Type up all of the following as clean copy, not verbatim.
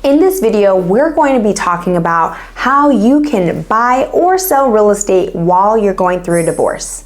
In this video, we're going to be talking about how you can buy or sell real estate while you're going through a divorce.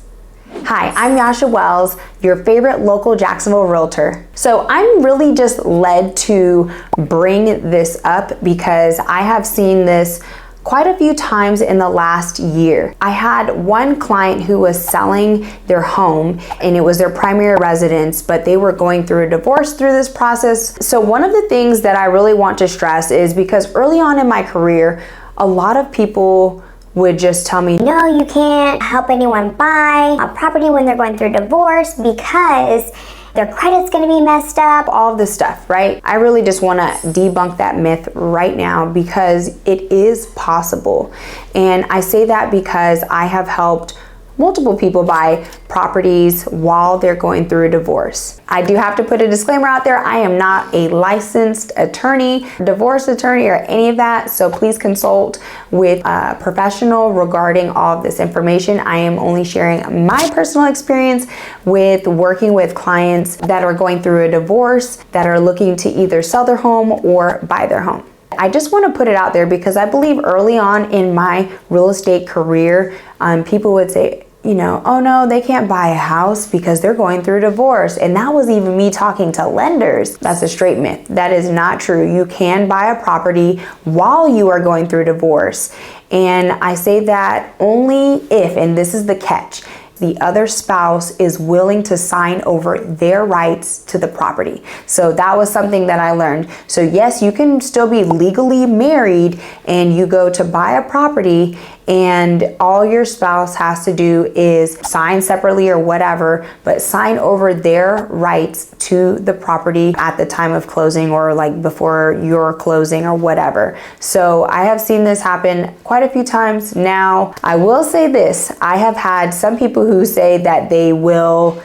Hi, I'm Yasha Wells, your favorite local Jacksonville realtor. So I'm really just led to bring this up because I have seen this quite a few times in the last year. I had one client who was selling their home and it was their primary residence, but they were going through a divorce through this process. So one of the things that I really want to stress is because early on in my career, a lot of people would just tell me, no, you can't help anyone buy a property when they're going through divorce because their credit's gonna be messed up. all of this stuff, right? I really just wanna debunk that myth right now because it is possible. And I say that because I have helped multiple people buy properties while they're going through a divorce. I do have to put a disclaimer out there. I am not a licensed attorney, divorce attorney, or any of that. So please consult with a professional regarding all of this information. I am only sharing my personal experience with working with clients that are going through a divorce, that are looking to either sell their home or buy their home. I just want to put it out there because I believe early on in my real estate career, people would say, you know, oh no, they can't buy a house because they're going through divorce. And that was even me talking to lenders. That's a straight myth. That is not true. You can buy a property while you are going through divorce. And I say that only if, and this is the catch, the other spouse is willing to sign over their rights to the property. So that was something that I learned. So yes, you can still be legally married and you go to buy a property and all your spouse has to do is sign separately or whatever, but sign over their rights to the property at the time of closing or like before your closing or whatever. So I have seen this happen quite a few times now. I will say this, I have had some people who say that they will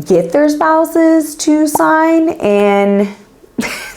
get their spouses to sign, and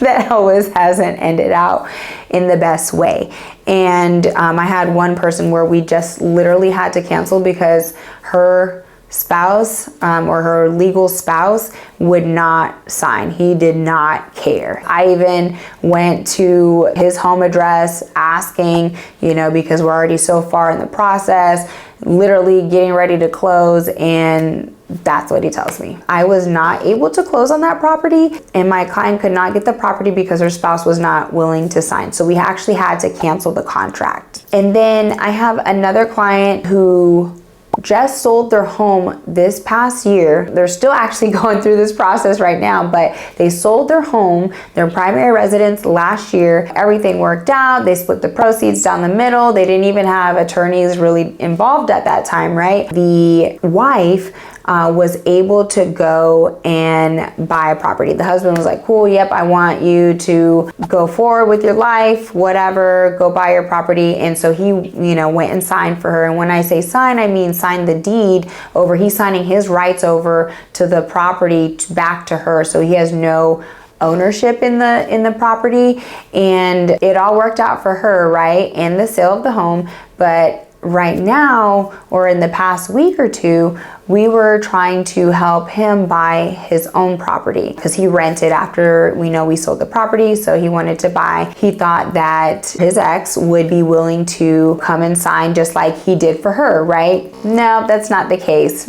that always hasn't ended out in the best way. And I had one person where we just literally had to cancel because her spouse or her legal spouse would not sign. He did not care. I even went to his home address asking, you know, because we're already so far in the process, literally getting ready to close, and that's what he tells me. I was not able to close on that property and my client could not get the property because her spouse was not willing to sign. So we actually had to cancel the contract. And then I have another client who just sold their home this past year. They're still actually going through this process right now, but they sold their home, their primary residence, last year. Everything worked out. They split the proceeds down the middle. They didn't even have attorneys really involved at that time, right? The wife was able to go and buy a property. The husband was like, cool, yep, I want you to go forward with your life, whatever, go buy your property. And so he, you know, went and signed for her. And when I say sign, I mean sign the deed over. He's signing his rights over to the property back to her. So he has no ownership in the property, and it all worked out for her, right? And the sale of the home. But right now, or in the past week or two, we were trying to help him buy his own property because he rented after we sold the property. So he wanted to buy. He thought that his ex would be willing to come and sign just like he did for her, right? No, that's not the case.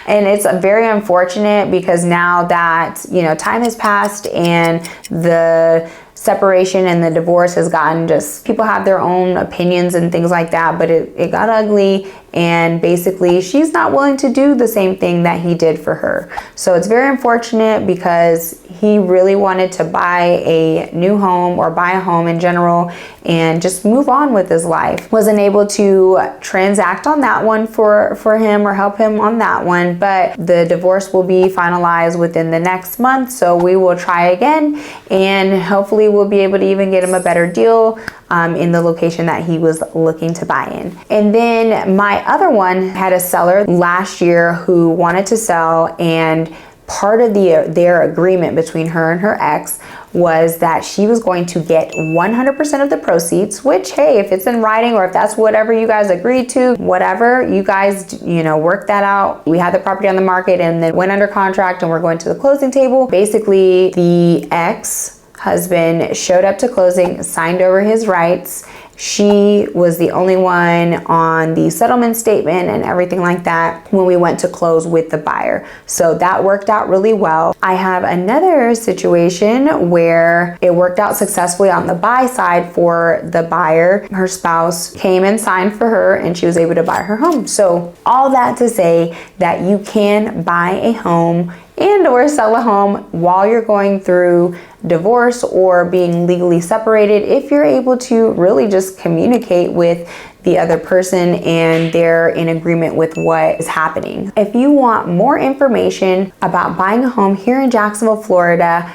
And it's very unfortunate because now that, you know, time has passed and the separation and the divorce has gotten just, people have their own opinions and things like that, but it got ugly, and basically she's not willing to do the same thing that he did for her. So it's very unfortunate because he really wanted to buy a new home or buy a home in general and just move on with his life. Wasn't able to transact on that one for him or help him on that one, but the divorce will be finalized within the next month. So we will try again and hopefully we'll be able to even get him a better deal in the location that he was looking to buy in. And then my other one had a seller last year who wanted to sell, and part of their agreement between her and her ex was that she was going to get 100% of the proceeds, which, hey, if it's in writing or if that's whatever you guys agreed to, whatever, you guys, work that out. We had the property on the market and then went under contract and we're going to the closing table. Basically, the ex husband showed up to closing, signed over his rights. She was the only one on the settlement statement and everything like that when we went to close with the buyer. So that worked out really well. I have another situation where it worked out successfully on the buy side for the buyer. Her spouse came and signed for her and she was able to buy her home. So all that to say that you can buy a home and or sell a home while you're going through divorce or being legally separated if you're able to really just communicate with the other person and they're in agreement with what is happening. If you want more information about buying a home here in Jacksonville, Florida,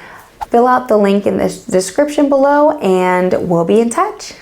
fill out the link in the description below and we'll be in touch.